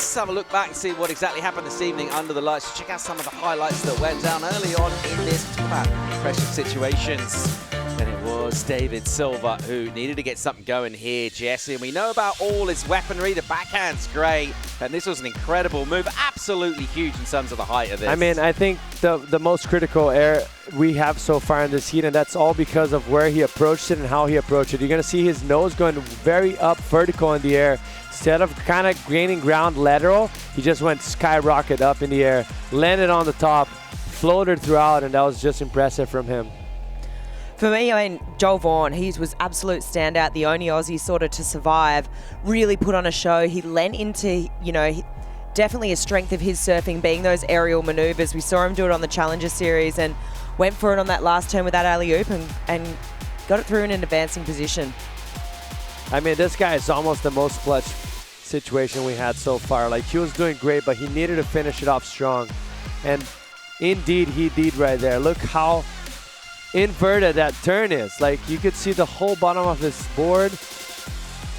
let's have a look back and see what exactly happened this evening under the lights. Check out some of the highlights that went down early on in this pressure situations. And it was David Silva who needed to get something going here, Jesse. And we know about all his weaponry. The backhand's great. And this was an incredible move. Absolutely huge in terms of the height of this. I mean, I think the most critical air we have so far in this heat, and that's all because of where he approached it and how he approached it. You're going to see his nose going very up vertical in the air. Instead of kind of gaining ground lateral, he just went skyrocket up in the air, landed on the top, floated throughout, and that was just impressive from him. For me, I mean, Joel Vaughan, he was absolute standout, the only Aussie sort of to survive, really put on a show. He lent into, definitely a strength of his surfing being those aerial maneuvers. We saw him do it on the Challenger Series and went for it on that last turn with that alley-oop and got it through in an advancing position. I mean, this guy is almost the most clutch situation we had so far. Like, he was doing great, but he needed to finish it off strong. And indeed, he did right there. Look how inverted that turn is. Like, you could see the whole bottom of his board.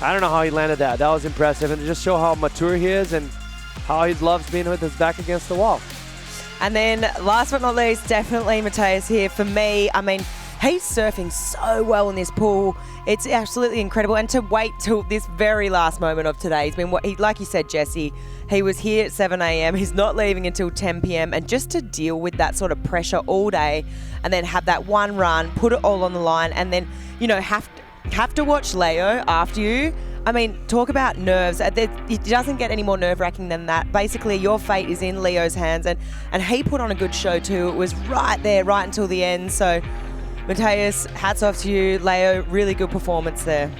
I don't know how he landed that. That was impressive. And to just show how mature he is and how he loves being with his back against the wall. And then last but not least, definitely Mateus here. For me, I mean, he's surfing so well in this pool. It's absolutely incredible. And to wait till this very last moment of today, he's been, like you said, Jesse, he was here at 7 a.m. He's not leaving until 10 p.m. And just to deal with that sort of pressure all day and then have that one run, put it all on the line, and then, have to watch Leo after you. I mean, talk about nerves. It doesn't get any more nerve-wracking than that. Basically, your fate is in Leo's hands, and he put on a good show too. It was right there, right until the end. So, Mateus, hats off to you. Leo, really good performance there.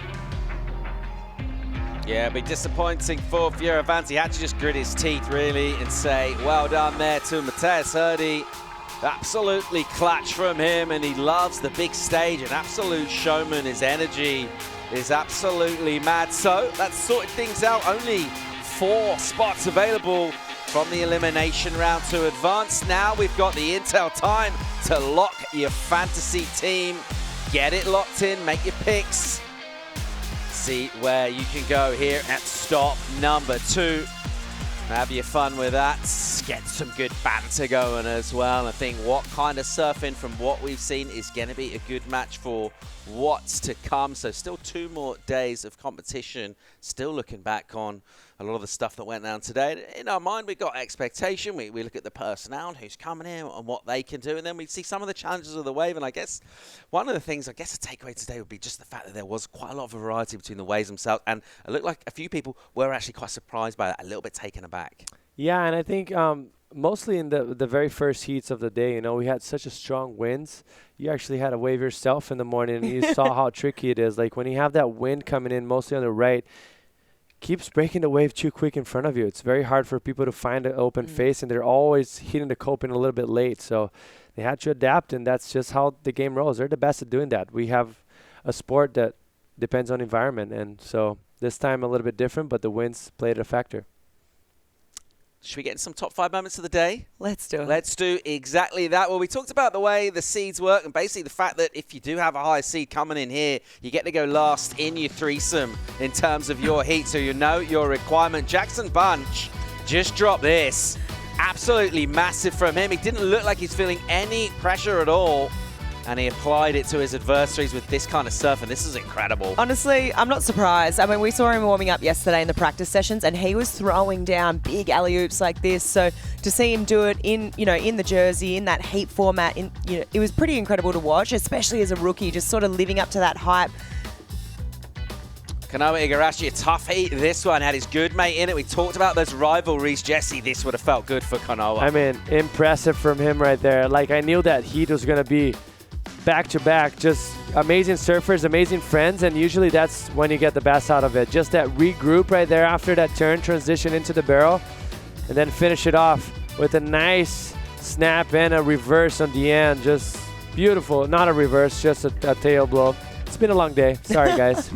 Yeah, it'd be disappointing for Fioravanti. He had to just grit his teeth, really, and say, well done there to Mateus Hurdy. Absolutely clutch from him, and he loves the big stage. An absolute showman. His energy is absolutely mad. So that's sorted things out. Only 4 spots available from the elimination round to advance. Now we've got the intel time to lock your fantasy team. Get it locked in, make your picks. See where you can go here at stop number 2. Have your fun with that. Get some good banter going as well. I think what kind of surfing from what we've seen is going to be a good match for what's to come. So still 2 more days of competition. Still looking back on a lot of the stuff that went down today. In our mind, we've got expectation. We look at the personnel and who's coming in and what they can do. And then we see some of the challenges of the wave. And I guess one of the things, a takeaway today would be just the fact that there was quite a lot of variety between the waves themselves. And it looked like a few people were actually quite surprised by that, a little bit taken aback. Yeah, and I think mostly in the very first heats of the day, we had such a strong winds. You actually had a wave yourself in the morning, and you saw how tricky it is. Like, when you have that wind coming in, mostly on the right, keeps breaking the wave too quick in front of you. It's very hard for people to find an open face, and they're always hitting the coping a little bit late. So they had to adapt, and that's just how the game rolls. They're the best at doing that. We have a sport that depends on environment, and so this time a little bit different, but the winds played a factor. Should we get into some top 5 moments of the day? Let's do it. Let's do exactly that. Well, we talked about the way the seeds work and basically the fact that if you do have a high seed coming in here, you get to go last in your threesome in terms of your heat, so you know your requirement. Jackson Bunch just dropped this. Absolutely massive from him. He didn't look like he's feeling any pressure at all. And he applied it to his adversaries with this kind of surf, and this is incredible. Honestly, I'm not surprised. I mean, we saw him warming up yesterday in the practice sessions, and he was throwing down big alley-oops like this. So to see him do it in the jersey, in that heat format, it was pretty incredible to watch, especially as a rookie, just sort of living up to that hype. Kanoa Igarashi, a tough heat. This one had his good mate in it. We talked about those rivalries. Jesse, this would have felt good for Kanoa. I mean, impressive from him right there. Like, I knew that heat was going to be back-to-back, just amazing surfers, amazing friends, and usually that's when you get the best out of it. Just that regroup right there after that turn, transition into the barrel, and then finish it off with a nice snap and a reverse on the end. Just beautiful. Not a reverse, just a tail blow. It's been a long day. Sorry, guys.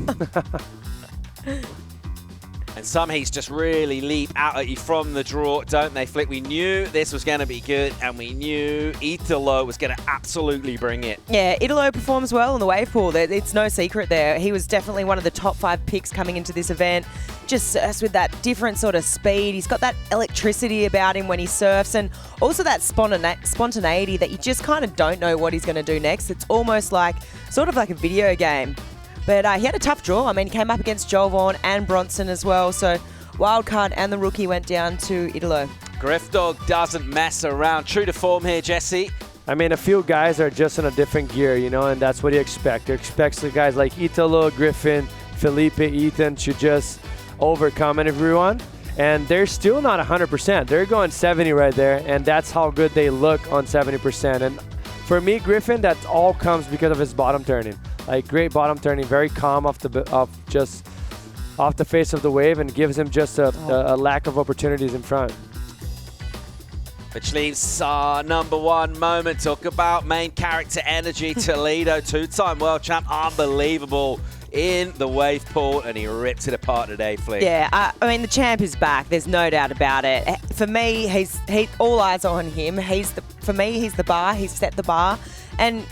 And and some heats just really leap out at you from the draw, don't they, Flick? We knew this was going to be good, and we knew Italo was going to absolutely bring it. Yeah, Italo performs well in the wave pool. It's no secret there. He was definitely one of the top 5 picks coming into this event. Just surfs with that different sort of speed. He's got that electricity about him when he surfs, and also that spontaneity that you just kind of don't know what he's going to do next. It's almost like, sort of like a video game. But he had a tough draw. I mean, he came up against Joel Vaughan and Bronson as well. So wildcard and the rookie went down to Italo. Griff Dog doesn't mess around. True to form here, Jesse. I mean, a few guys are just in a different gear, you know, and that's what you expect. You expect the guys like Italo, Griffin, Felipe, Ethan should just overcome everyone. And they're still not 100%. They're going 70 right there, and that's how good they look on 70%. And for me, Griffin, that all comes because of his bottom turning. Like, great bottom turning, very calm off the face of the wave, and gives him just a lack of opportunities in front. Which leaves our number 1 moment. Talk about main character energy. Toledo, 2-time world champ, unbelievable in the wave pool, and he ripped it apart today, Flick. Yeah, I mean, the champ is back. There's no doubt about it. For me, all eyes are on him. For me, he's the bar. He's set the bar. And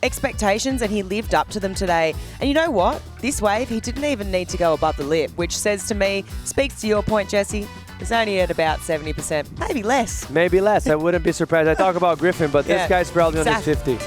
expectations, and he lived up to them today. And you know what? This wave, he didn't even need to go above the lip, which says to me, speaks to your point, Jesse, he's only at about 70%, maybe less. Maybe less. I wouldn't be surprised. I talk about Griffin, but this guy's probably on his 50.